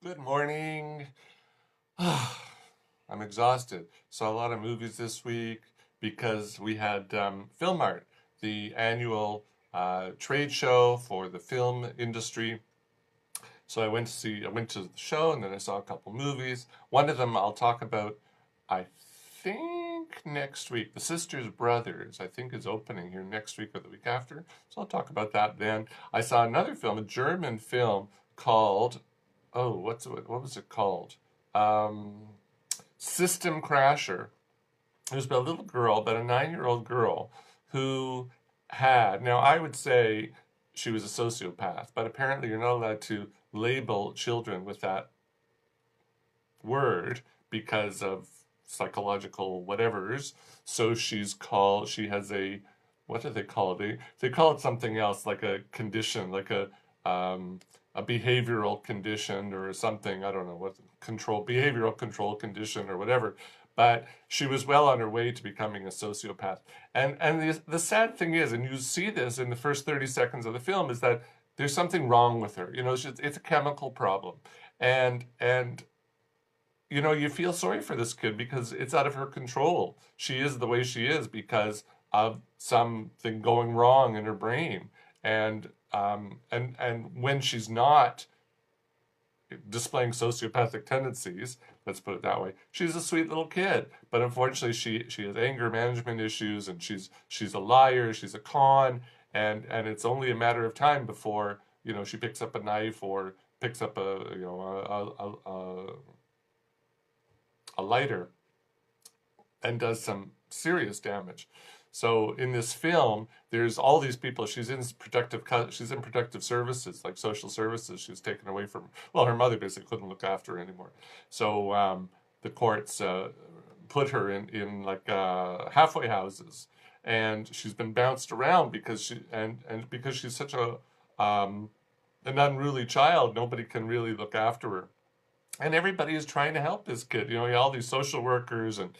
Good morning. I'm exhausted. Saw a lot of movies this week because we had Film Art, the annual trade show for the film industry. So I went to the show and then I saw a couple movies. One of them I'll talk about, I think next week. The Sisters Brothers, I think, is opening here next week or the week after. So I'll talk about that then. I saw another film, a German film called, what was it called? Um, System Crasher. It was about a little girl, about a 9-year-old girl who now I would say she was a sociopath, but apparently you're not allowed to label children with that word because of psychological whatevers. So she has what do they call it? They call it something else, like a condition, like a behavioral condition or something. I don't know what behavioral control condition or whatever. But she was well on her way to becoming a sociopath. And the sad thing is, and you see this in the first 30 seconds of the film, is that there's something wrong with her. It's a chemical problem. And you feel sorry for this kid because it's out of her control. She is the way she is because of something going wrong in her brain. And when she's not displaying sociopathic tendencies, let's put it that way, she's a sweet little kid. But unfortunately, she has anger management issues, and she's a liar, she's a con, and it's only a matter of time before she picks up a knife or picks up a lighter and does some serious damage. So in this film, there's all these people. She's in protective services, like social services. She was taken away from, well, her mother basically couldn't look after her anymore. So the courts put her in like halfway houses, and she's been bounced around because because she's such an unruly child. Nobody can really look after her, and everybody is trying to help this kid. All these social workers and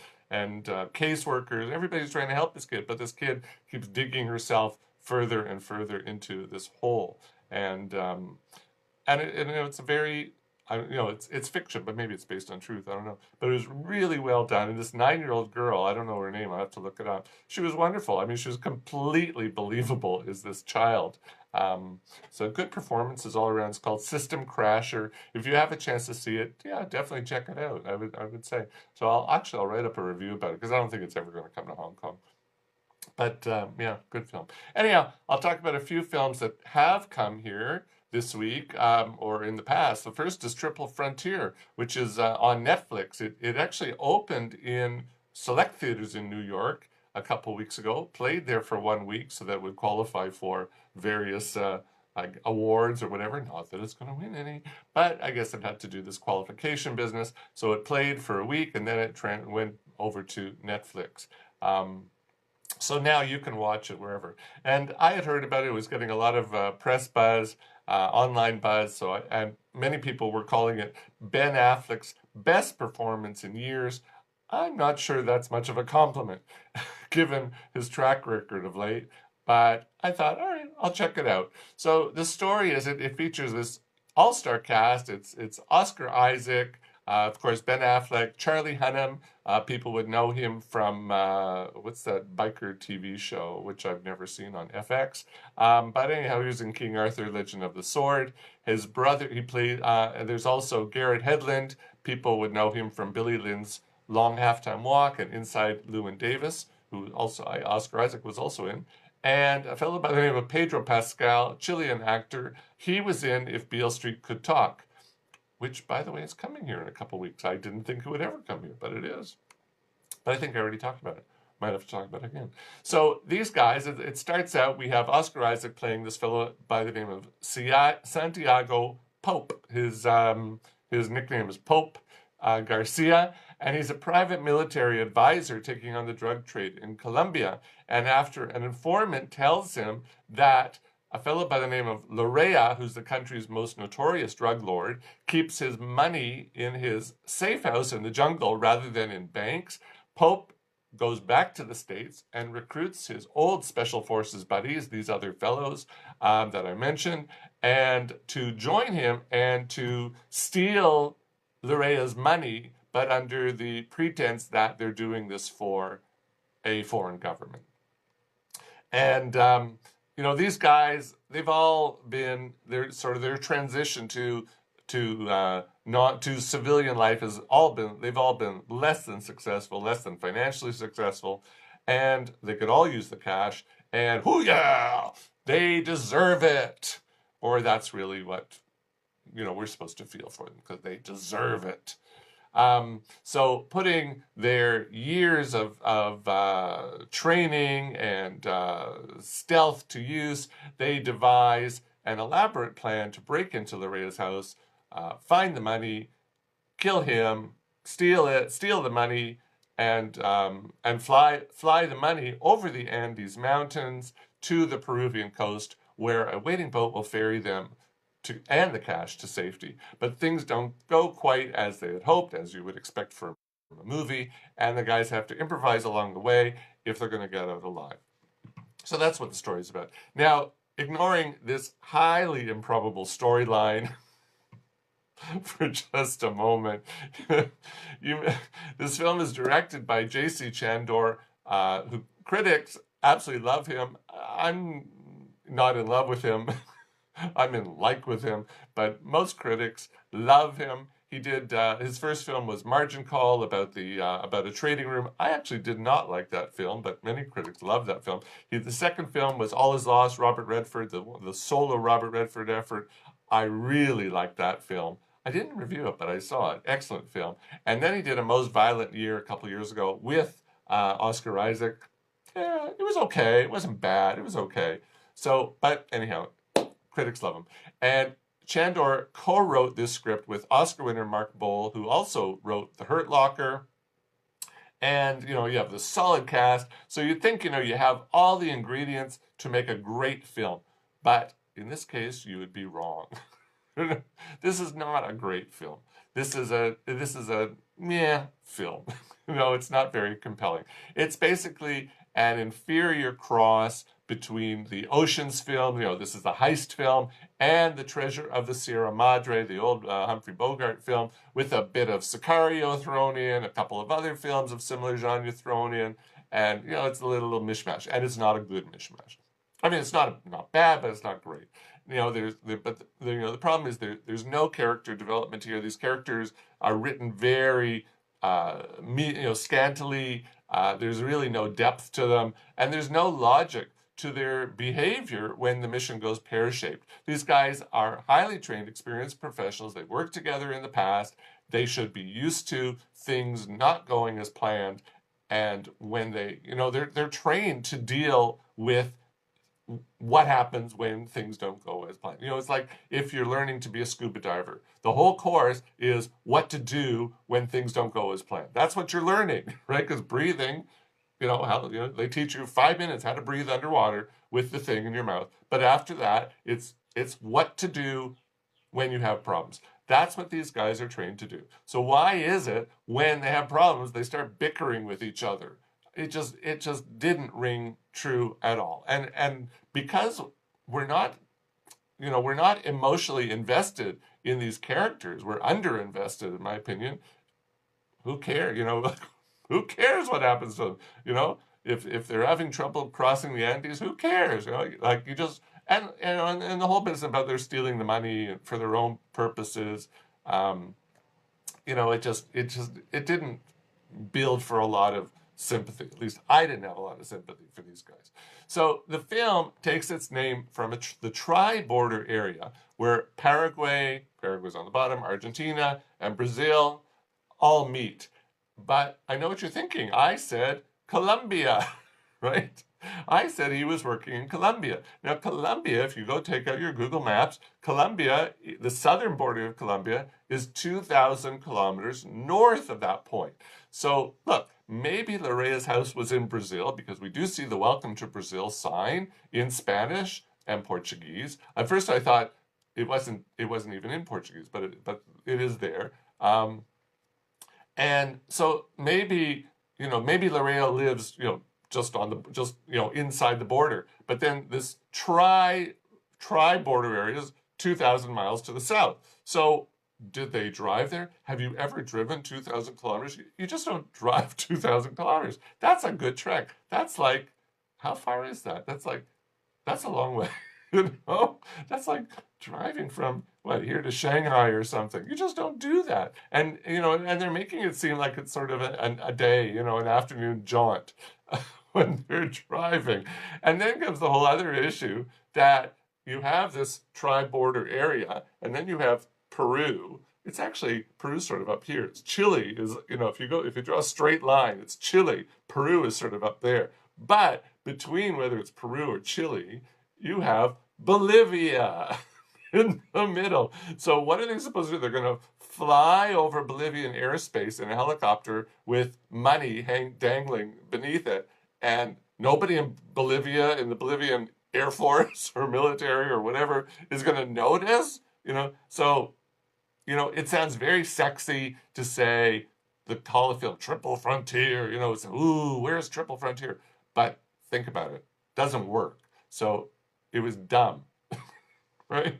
caseworkers, everybody's trying to help this kid, but this kid keeps digging herself further and further into this hole. And it's a very, it's fiction, but maybe it's based on truth. I don't know. But it was really well done. And this 9-year-old girl, I don't know her name. I have to look it up. She was wonderful. I mean, she was completely believable as this child. So good performances all around. It's called System Crasher. If you have a chance to see it, yeah, definitely check it out. I would say. So I'll write up a review about it because I don't think it's ever going to come to Hong Kong. But yeah, good film. Anyhow, I'll talk about a few films that have come here this week or in the past. The first is Triple Frontier, which is on Netflix. It actually opened in select theaters in New York a couple weeks ago, played there for 1 week so that it would qualify for various like awards or whatever. Not that it's going to win any, but I guess it had to do this qualification business. So it played for a week and then it went over to Netflix. So now you can watch it wherever. And I had heard about it. It was getting a lot of press buzz, online buzz. And many people were calling it Ben Affleck's best performance in years. I'm not sure that's much of a compliment, given his track record of late. But I thought, all right, I'll check it out. So the story is it features this all-star cast. It's Oscar Isaac, of course, Ben Affleck, Charlie Hunnam. People would know him from what's that biker TV show, which I've never seen on FX. But anyhow, he was in King Arthur, Legend of the Sword. His brother, he played. There's also Garrett Hedlund. People would know him from Billy Lynn's Long Halftime Walk and Inside Llewyn Davis, who also Oscar Isaac was also in. And a fellow by the name of Pedro Pascal, Chilean actor. He was in If Beale Street Could Talk, which, by the way, is coming here in a couple weeks. I didn't think it would ever come here, but it is. But I think I already talked about it. Might have to talk about it again. So these guys, it starts out, we have Oscar Isaac playing this fellow by the name of Santiago Pope. His nickname is Pope Garcia, and he's a private military advisor taking on the drug trade in Colombia. And after an informant tells him that a fellow by the name of Lorea, who's the country's most notorious drug lord, keeps his money in his safe house in the jungle rather than in banks, Pope goes back to the States and recruits his old special forces buddies, these other fellows that I mentioned, and to join him and to steal Lorea's money, but under the pretense that they're doing this for a foreign government. And these guys, they've all been their transition to not to civilian life they've all been less than successful, less than financially successful, and they could all use the cash. And hoo-yeah, they deserve it, or that's really what we're supposed to feel for them, because they deserve it. So putting their years of training and stealth to use, they devise an elaborate plan to break into Lorea's house, find the money, kill him, steal the money, and fly the money over the Andes Mountains to the Peruvian coast, where a waiting boat will ferry them and the cash to safety. But things don't go quite as they had hoped, as you would expect from a movie, and the guys have to improvise along the way if they're going to get out alive. So that's what the story is about. Now, ignoring this highly improbable storyline for just a moment, this film is directed by J.C. Chandor, who critics absolutely love him. I'm not in love with him. I'm in like with him, but most critics love him. He did his first film was Margin Call, about a trading room. I actually did not like that film, but many critics loved that film. The second film was All Is Lost, Robert Redford, the solo Robert Redford effort. I really liked that film. I didn't review it, but I saw it. Excellent film. And then he did A Most Violent Year a couple years ago with Oscar Isaac. Yeah, it was okay. It wasn't bad. It was okay. So, but anyhow, critics love him. And Chandor co-wrote this script with Oscar winner Mark Boal, who also wrote The Hurt Locker. And, you have the solid cast. So you'd think, you have all the ingredients to make a great film. But in this case, you would be wrong. This is not a great film. This is a meh film. It's not very compelling. It's basically an inferior cross between the Ocean's film, this is the heist film, and the Treasure of the Sierra Madre, the old Humphrey Bogart film, with a bit of Sicario thrown in, a couple of other films of similar genre thrown in, and it's a little mishmash, and it's not a good mishmash. I mean, it's not bad, but it's not great. The problem is there's no character development here. These characters are written very scantily. There's really no depth to them, and there's no logic to their behavior when the mission goes pear-shaped. These guys are highly trained, experienced professionals. They've worked together in the past. They should be used to things not going as planned. And when they're trained to deal with what happens when things don't go as planned. It's like if you're learning to be a scuba diver. The whole course is what to do when things don't go as planned. That's what you're learning, right? Because breathing, they teach you 5 minutes how to breathe underwater with the thing in your mouth. But after that, it's what to do when you have problems. That's what these guys are trained to do. So why is it when they have problems, they start bickering with each other? It just didn't ring true at all. And because we're not emotionally invested in these characters, we're underinvested, in my opinion. Who cares? Who cares what happens to them? If they're having trouble crossing the Andes, who cares? And the whole business about they're stealing the money for their own purposes. It didn't build for a lot of sympathy. At least I didn't have a lot of sympathy for these guys. So the film takes its name from the tri-border area where Paraguay's on the bottom, Argentina, and Brazil all meet. But I know what you're thinking. I said Colombia, right? I said he was working in Colombia. Now, Colombia, if you go take out your Google Maps, Colombia, the southern border of Colombia, is 2,000 kilometers north of that point. So, look, maybe Lorea's house was in Brazil, because we do see the Welcome to Brazil sign in Spanish and Portuguese. At first, I thought it wasn't even in Portuguese, but it is there. And so maybe maybe Laredo lives, inside the border, but then this tri-border area is 2,000 miles to the south. So did they drive there? Have you ever driven 2,000 kilometers? You just don't drive 2,000 kilometers. That's a good trek. That's like, how far is that? That's a long way. That's like driving from here to Shanghai or something. You just don't do that. And and they're making it seem like it's sort of a day, an afternoon jaunt when they're driving. And then comes the whole other issue that you have this tri-border area, and then you have Peru. It's actually Peru's sort of up here. It's Chile is, if you draw a straight line, it's Chile. Peru is sort of up there. But between whether it's Peru or Chile, you have Bolivia in the middle. So what are they supposed to do? They're going to fly over Bolivian airspace in a helicopter with money dangling beneath it. And nobody in Bolivia, in the Bolivian Air Force or military or whatever, is going to notice. So, it sounds very sexy to say call the film Triple Frontier. It's, ooh, where's Triple Frontier? But think about it. Doesn't work. So it was dumb, right?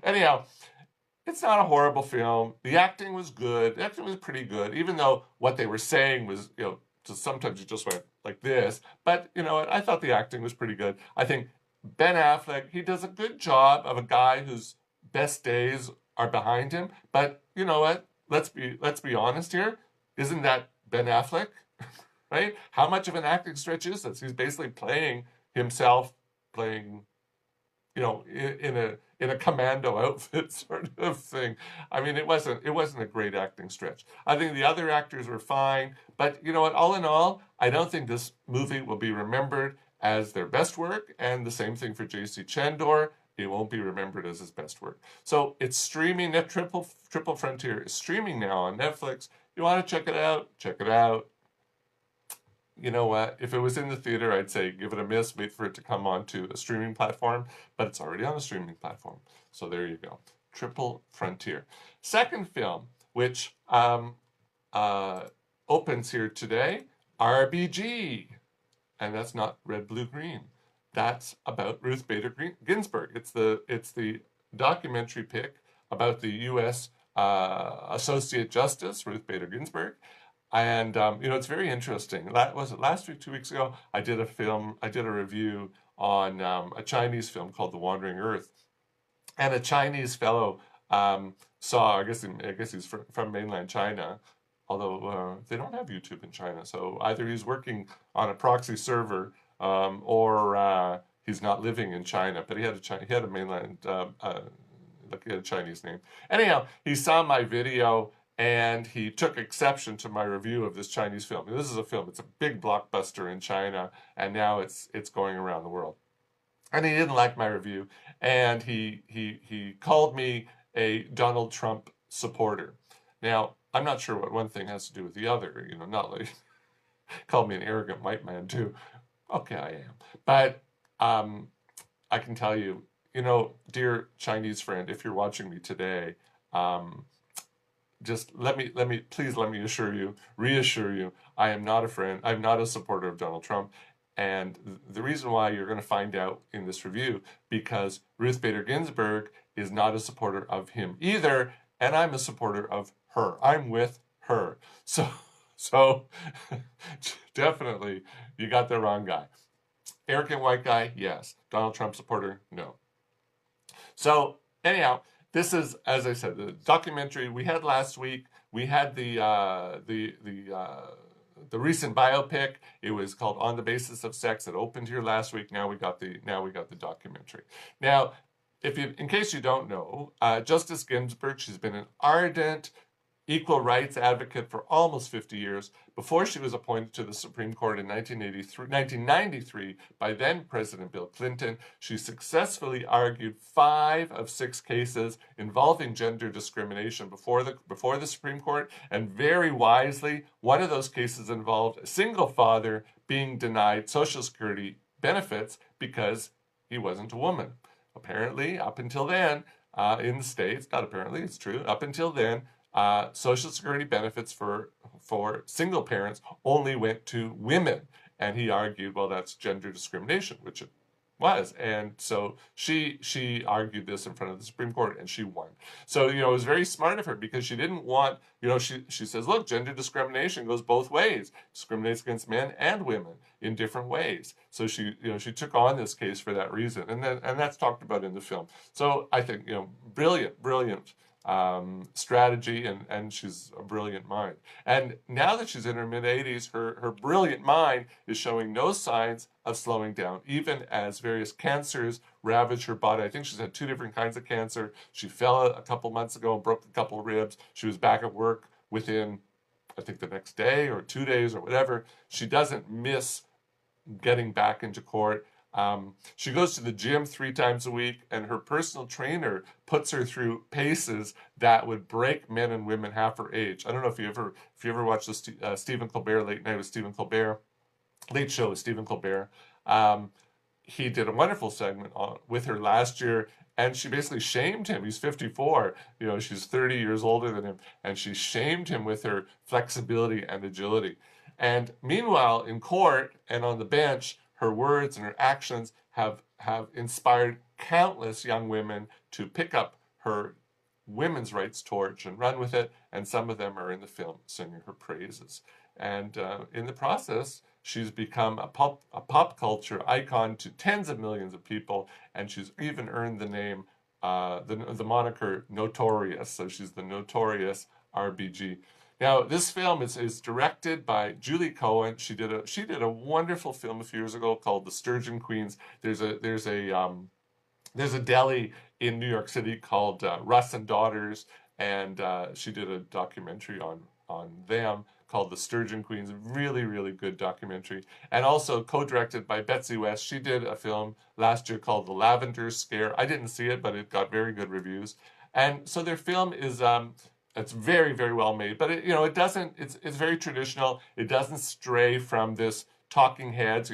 Anyhow, it's not a horrible film. The acting was good. The acting was pretty good, even though what they were saying was, just sometimes you just went like this. But, I thought the acting was pretty good. I think Ben Affleck, he does a good job of a guy whose best days are behind him. But you know what? Let's be honest here. Isn't that Ben Affleck? Right? How much of an acting stretch is this? He's basically playing himself, playing, in a commando outfit sort of thing. I mean, it wasn't a great acting stretch. I think the other actors were fine, but you know what? All in all, I don't think this movie will be remembered as their best work, and the same thing for J.C. Chandor. It won't be remembered as his best work. So it's streaming. Triple Frontier is streaming now on Netflix. You want to check it out? Check it out. You know what? If it was in the theater, I'd say give it a miss, wait for it to come onto a streaming platform, but it's already on a streaming platform. So there you go. Triple Frontier. Second film, which opens here today, RBG. And that's not Red, Blue, Green. That's about Ruth Bader Ginsburg. It's the documentary pick about the U.S. Associate Justice, Ruth Bader Ginsburg. And, it's very interesting. Was it last week, 2 weeks ago? I did a review on a Chinese film called The Wandering Earth. And a Chinese fellow saw, I guess he's from mainland China, although they don't have YouTube in China. So either he's working on a proxy server or he's not living in China. But he had a mainland, he had a Chinese name. Anyhow, he saw my video and he took exception to my review of this Chinese film. This is a film, it's a big blockbuster in China, and now it's going around the world. And he didn't like my review, and he called me a Donald Trump supporter. Now, I'm not sure what one thing has to do with the other, not like, called me an arrogant white man too. Okay, I am. But I can tell you, dear Chinese friend, if you're watching me today, just please let me reassure you, I am not a friend. I'm not a supporter of Donald Trump. And the reason why you're going to find out in this review, because Ruth Bader Ginsburg is not a supporter of him either, and I'm a supporter of her. I'm with her. So definitely, you got the wrong guy. Arrogant white guy, yes. Donald Trump supporter, no. So anyhow, this is, as I said, the documentary we had last week. We had the recent biopic. It was called On the Basis of Sex. It opened here last week. Now we got the documentary. Now, in case you don't know, Justice Ginsburg, she's been an ardent equal rights advocate for almost 50 years. Before she was appointed to the Supreme Court in 1993 by then President Bill Clinton, she successfully argued 5 of 6 cases involving gender discrimination before the Supreme Court, and very wisely, one of those cases involved a single father being denied Social Security benefits because he wasn't a woman. Apparently, up until then, in the States, not apparently, it's true, up until then, Social Security benefits for single parents only went to women. And he argued, well, that's gender discrimination, which it was. And so she argued this in front of the Supreme Court, and she won. So, it was very smart of her, because she didn't want, she says, look, gender discrimination goes both ways. Discriminates against men and women in different ways. So she took on this case for that reason. And that's talked about in the film. So I think, brilliant strategy, and she's a brilliant mind. And now that she's in her mid-80s, her brilliant mind is showing no signs of slowing down, even as various cancers ravage her body. I think she's had 2 different kinds of cancer. She fell a couple months ago and broke a couple of ribs. She was back at work within, I think, the next day or 2 days or whatever. She doesn't miss getting back into court. She goes to the gym 3 times a week, and her personal trainer puts her through paces that would break men and women half her age. I don't know if you ever watched the Stephen Colbert Late Night with Stephen Colbert, Late Show with Stephen Colbert. He did a wonderful segment with her last year, and she basically shamed him. He's 54, she's 30 years older than him, and she shamed him with her flexibility and agility. And meanwhile, in court and on the bench, her words and her actions have inspired countless young women to pick up her women's rights torch and run with it, and some of them are in the film singing her praises. And in the process, she's become a pop culture icon to tens of millions of people, and she's even earned the name, the moniker Notorious. So she's the Notorious RBG. Now, this film is directed by Julie Cohen. She did a wonderful film a few years ago called The Sturgeon Queens. There's a deli in New York City called Russ and Daughters, and she did a documentary on them called The Sturgeon Queens. Really, really good documentary. And also co-directed by Betsy West. She did a film last year called The Lavender Scare. I didn't see it, but it got very good reviews. And so their film is it's very, very well made, but it doesn't. It's very traditional. It doesn't stray from this talking heads,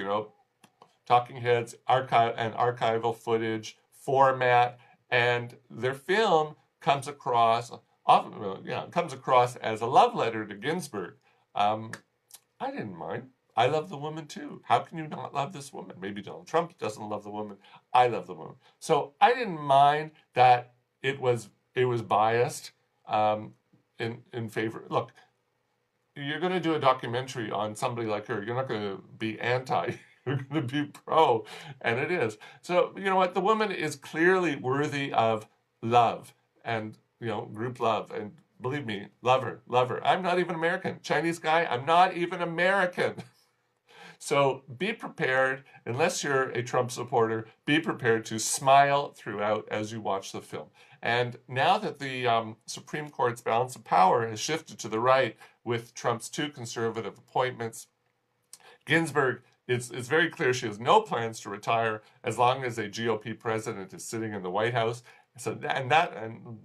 archival footage format, and their film comes across as a love letter to Ginsburg. I didn't mind. I love the woman too. How can you not love this woman? Maybe Donald Trump doesn't love the woman. I love the woman. So I didn't mind that it was biased in favor. Look, you're going to do a documentary on somebody like her. You're not going to be anti. You're going to be pro, and it is. So you know what? The woman is clearly worthy of love and group love. And believe me, love her, love her. I'm not even American. Chinese guy, I'm not even American. So be prepared, unless you're a Trump supporter, be prepared to smile throughout as you watch the film. And now that the Supreme Court's balance of power has shifted to the right with Trump's 2 conservative appointments, Ginsburg, it's very clear she has no plans to retire as long as a GOP president is sitting in the White House. So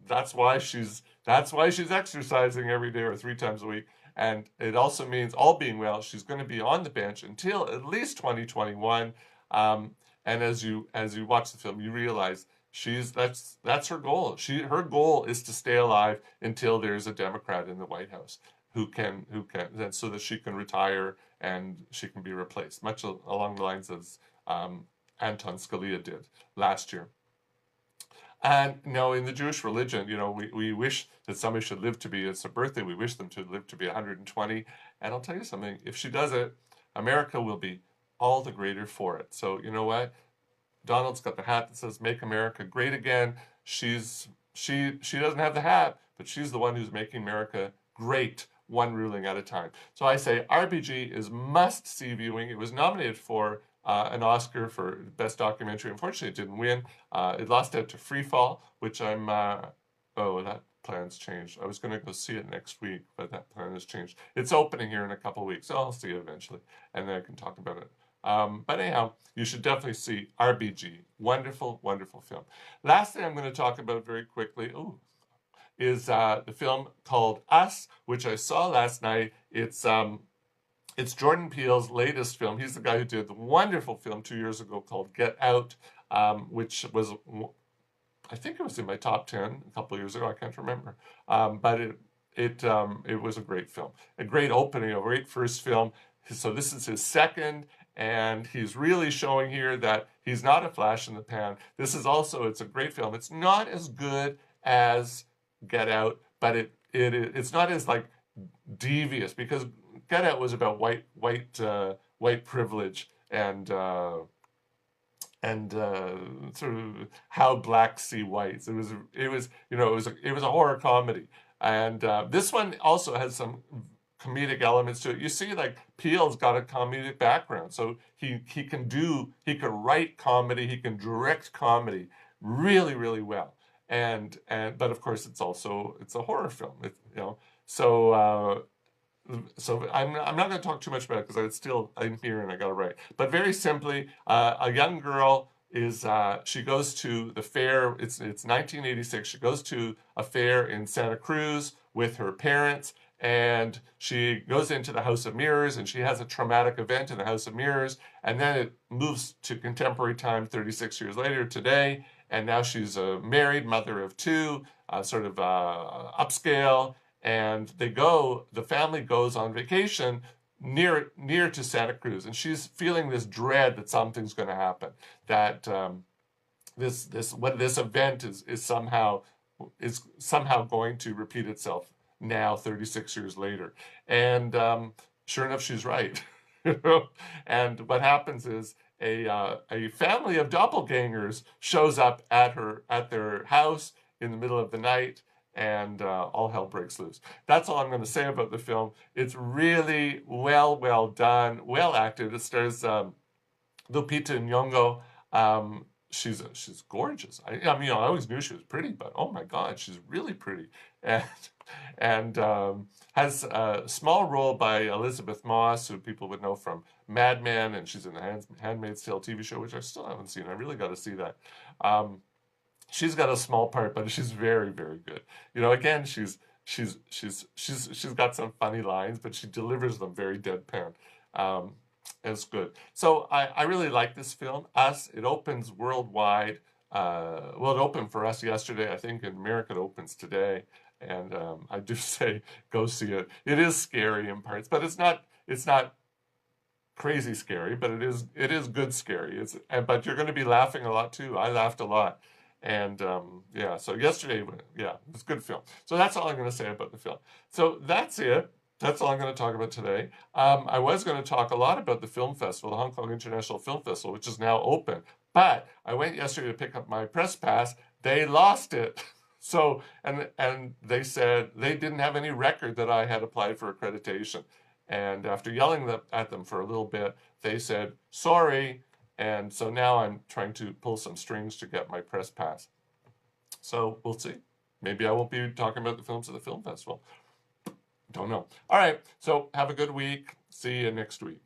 that's why she's exercising every day or 3 times a week. And it also means, all being well, she's going to be on the bench until at least 2021. And as you watch the film, you realize that's her goal. Her goal is to stay alive until there's a Democrat in the White House who can, so that she can retire and she can be replaced, much along the lines as Anton Scalia did last year. And in the Jewish religion, we wish that somebody should live to be, it's a birthday, we wish them to live to be 120. And I'll tell you something, if she does it, America will be all the greater for it. So you know what? Donald's got the hat that says "Make America Great Again." She doesn't have the hat, but she's the one who's making America great, one ruling at a time. So I say RBG is must-see viewing. It was nominated for an Oscar for Best Documentary. Unfortunately, it didn't win. It lost out to Free Fall, which I'm... that plan's changed. I was going to go see it next week, but that plan has changed. It's opening here in a couple of weeks, so I'll see it eventually, and then I can talk about it. But anyhow, you should definitely see RBG. Wonderful, wonderful film. Last thing I'm going to talk about very quickly is the film called Us, which I saw last night. It's Jordan Peele's latest film. He's the guy who did the wonderful film 2 years ago called Get Out, which was, I think it was in my top 10 a couple of years ago. I can't remember. But it was a great film, a great opening, a great first film. So this is his second, and he's really showing here that he's not a flash in the pan. This is also, it's a great film. It's not as good as Get Out, but it's not as like devious, because Get Out was about white privilege and sort of how blacks see whites. It was a horror comedy, and this one also has some comedic elements to it. You see, like Peele's got a comedic background, so he can write comedy, he can direct comedy really really well, and but of course it's a horror film, so. So I'm not going to talk too much about it because I'm here and I got it right. But very simply, a young girl she goes to the fair. It's 1986. She goes to a fair in Santa Cruz with her parents, and she goes into the House of Mirrors, and she has a traumatic event in the House of Mirrors, and then it moves to contemporary time 36 years later today, and now she's a married mother of two, sort of upscale, and the family goes on vacation near to Santa Cruz, and she's feeling this dread that something's going to happen, that this event is somehow going to repeat itself now 36 years later, and sure enough she's right. And what happens is a family of doppelgangers shows up at their house in the middle of the night, and all hell breaks loose. That's all I'm going to say about the film. It's really well done, well acted. It stars Lupita Nyong'o. She's gorgeous. I mean, I always knew she was pretty, but oh my God, she's really pretty. And has a small role by Elizabeth Moss, who people would know from Mad Men, and she's in the Handmaid's Tale TV show, which I still haven't seen. I really got to see that. She's got a small part, but she's very, very good. Again, she's got some funny lines, but she delivers them very deadpan. It's good. So I really like this film. It opens worldwide. Well, it opened for us yesterday. I think in America it opens today. And I do say go see it. It is scary in parts, but it's not crazy scary, but it is good scary. But you're going to be laughing a lot too. I laughed a lot. And so yesterday, it was a good film. So that's all I'm going to say about the film. So that's it. That's all I'm going to talk about today. I was going to talk a lot about the film festival, the Hong Kong International Film Festival, which is now open. But I went yesterday to pick up my press pass. They lost it. So, and they said they didn't have any record that I had applied for accreditation. And after yelling at them for a little bit, they said, sorry. And so now I'm trying to pull some strings to get my press pass. So we'll see. Maybe I won't be talking about the films at the film festival. Don't know. All right. So have a good week. See you next week.